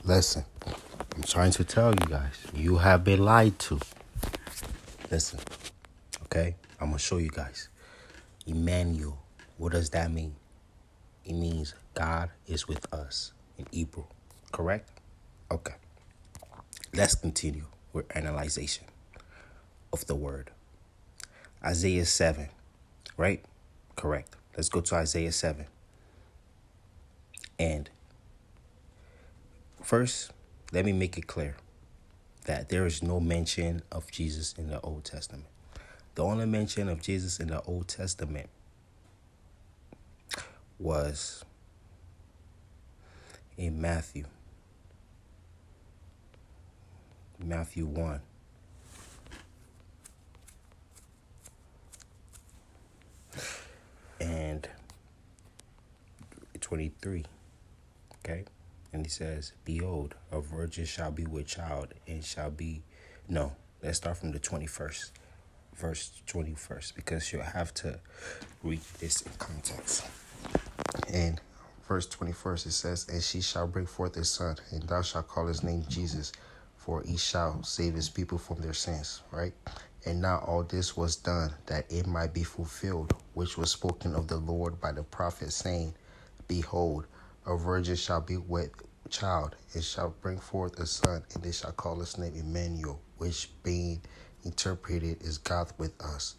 Listen, I'm trying to tell you guys, you have been lied to. Listen, okay? I'm going to show you guys. Emmanuel, what does that mean? It means God is with us in Hebrew, correct? Okay. Let's continue with analyzation of the word. Isaiah 7, right? Correct. Let's go to Isaiah 7. And first, let me make it clear that there is no mention of Jesus in the Old Testament. The only mention of Jesus in the Old Testament was in Matthew 1. And 23, okay? And he says, behold, a virgin shall be with child and shall be... No, let's start from the 21st. Verse 21st, because you'll have to read this in context. And verse 21st, it says, and she shall bring forth a son, and thou shalt call his name Jesus, for he shall save his people from their sins, right? And now all this was done, that it might be fulfilled, which was spoken of the Lord by the prophet, saying, behold, a virgin shall be with child, and shall bring forth a son, and they shall call his name Emmanuel, which being interpreted is God with us.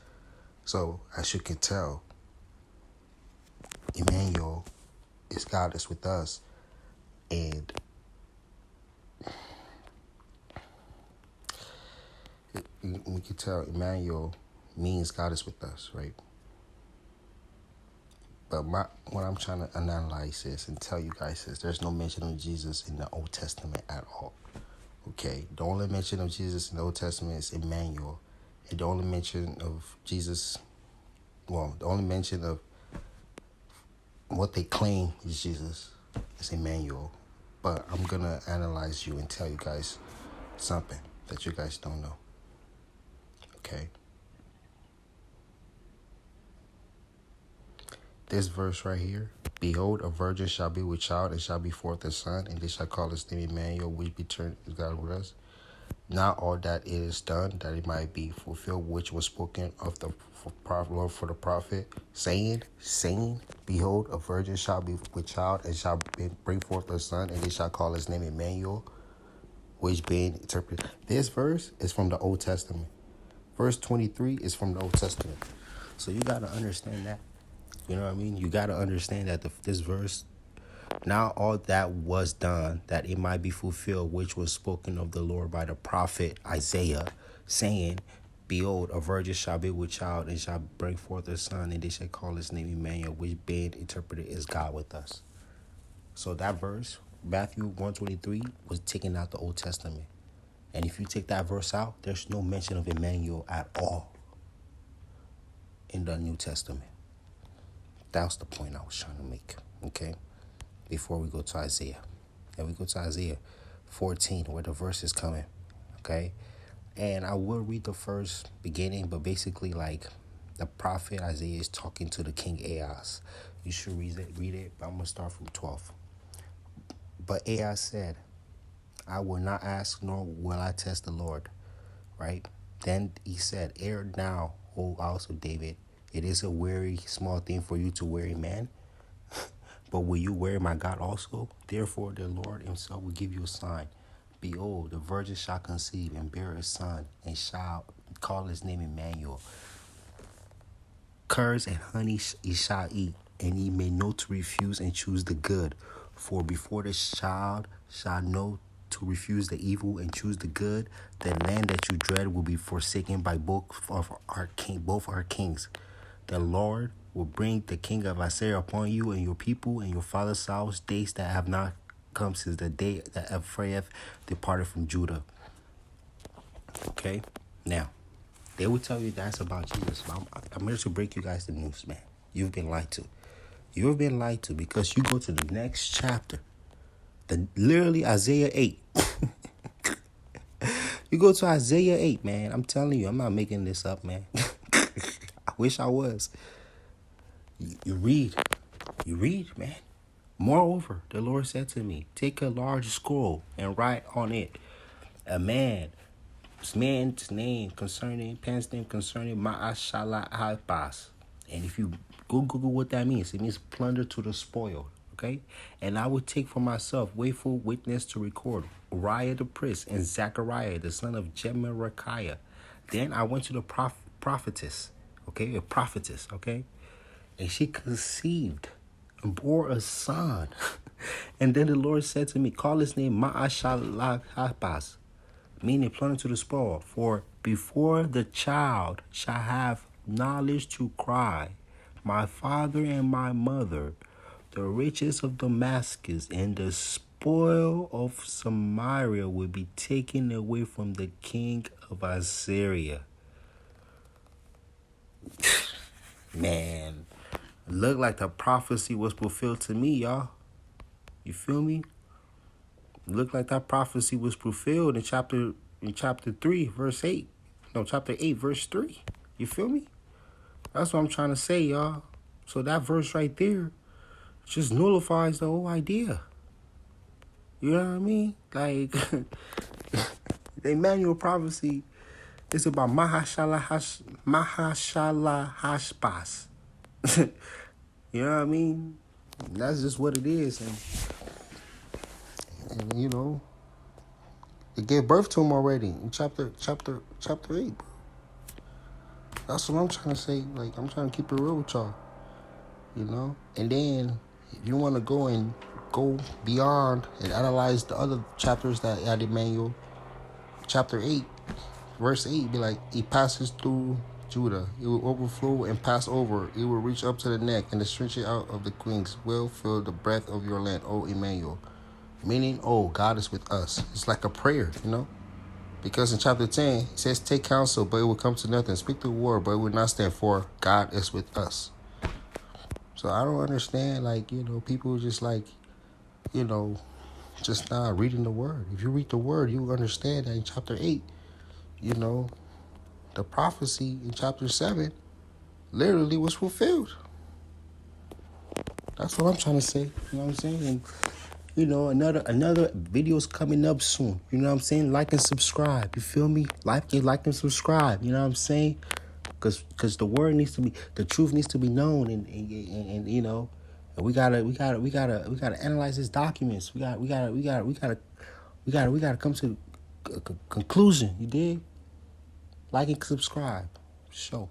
So, as you can tell, Emmanuel is God is with us. And we can tell Emmanuel means God is with us, right? But what I'm trying to analyze is and tell you guys is there's no mention of Jesus in the Old Testament at all. Okay, the only mention of Jesus in the Old Testament is Emmanuel. And the only mention of Jesus, the only mention of what they claim is Jesus is Emmanuel. But I'm going to analyze you and tell you guys something that you guys don't know. Okay? This verse right here, behold, a virgin shall be with child and shall be forth a son, and they shall call his name Emmanuel, which be turned is God with us. Now all that it is done, that it might be fulfilled, which was spoken of the Lord for the prophet, saying, behold, a virgin shall be with child and shall bring forth a son, and they shall call his name Emmanuel, which being interpreted. This verse is from the Old Testament. Verse 23 is from the Old Testament. So you got to understand that. You know what I mean? You got to understand that this verse, now all that was done, that it might be fulfilled, which was spoken of the Lord by the prophet Isaiah, saying, behold, a virgin shall be with child and shall bring forth a son, and they shall call his name Emmanuel, which being interpreted is God with us. So that verse, Matthew 123, was taken out the Old Testament. And if you take that verse out, there's no mention of Emmanuel at all in the New Testament. That's the point I was trying to make, okay? Before we go to Isaiah. And we go to Isaiah 14, where the verse is coming, okay? And I will read the first beginning, but basically, like, the prophet Isaiah is talking to the King Ahaz. You should read it, but I'm going to start from 12. But Ahaz said, I will not ask, nor will I test the Lord, right? Then he said, ere now, O house of David, it is a weary small thing for you to weary man. But will you weary my God also? Therefore the Lord himself will give you a sign. Behold, the virgin shall conceive and bear a son, and shall call his name Emmanuel. Curds and honey he shall eat, and he may know to refuse and choose the good. For before the child shall know to refuse the evil and choose the good, the land that you dread will be forsaken by both our kings. The Lord will bring the king of Assyria upon you and your people and your father's house, days that have not come since the day that Ephraim departed from Judah. Okay? Now, they will tell you that's about Jesus. I'm here to break you guys the news, man. You've been lied to. You've been lied to because you go to the next chapter. Literally Isaiah 8. You go to Isaiah 8, man. I'm telling you, I'm not making this up, man. I wish I was. You read, man. Moreover, the Lord said to me, take a large scroll and write on it a man's name concerning Ma'ashalah Habas. And if you Google what that means, it means plunder to the spoil. Okay? And I would take for myself faithful witness to record Uriah the priest and Zechariah the son of Jemariah. Then I went to the prophetess, okay? A prophetess, okay? And she conceived and bore a son. And then the Lord said to me, call his name Ma'ashalahhabas, meaning plunder to the spoil. For before the child shall have knowledge to cry, my father and my mother, the riches of Damascus and the spoil of Samaria will be taken away from the king of Assyria. Man, look like the prophecy was fulfilled to me, y'all. You feel me? Look like that prophecy was fulfilled in chapter 3, verse 8. No, chapter 8, verse 3. You feel me? That's what I'm trying to say, y'all. So that verse right there just nullifies the whole idea. You know what I mean? Like, the Emmanuel prophecy is about Mahashala Hashbaz. You know what I mean? That's just what it is. And you know, it gave birth to him already in chapter 8. That's what I'm trying to say. Like, I'm trying to keep it real with y'all. You know? And then if you want to go beyond and analyze the other chapters that had Emmanuel, chapter 8, verse 8, be like, he passes through Judah. It will overflow and pass over. It will reach up to the neck, and the stretching out of the wings will fill the breadth of your land, O Emmanuel. Meaning, oh, God is with us. It's like a prayer, you know? Because in chapter 10, it says, take counsel, but it will come to nothing. Speak the word, but it will not stand, for God is with us. So I don't understand, like, you know, people just like, you know, just not reading the word. If you read the word, you understand that in chapter 8, you know, the prophecy in chapter 7 literally was fulfilled. That's what I'm trying to say. You know what I'm saying? And, you know, another video's coming up soon. You know what I'm saying? Like and subscribe. You feel me? Like and subscribe. You know what I'm saying? Because the word needs to be, the truth needs to be known, and you know, and we gotta analyze these documents. We gotta come to a conclusion. You dig? Like and subscribe. Show.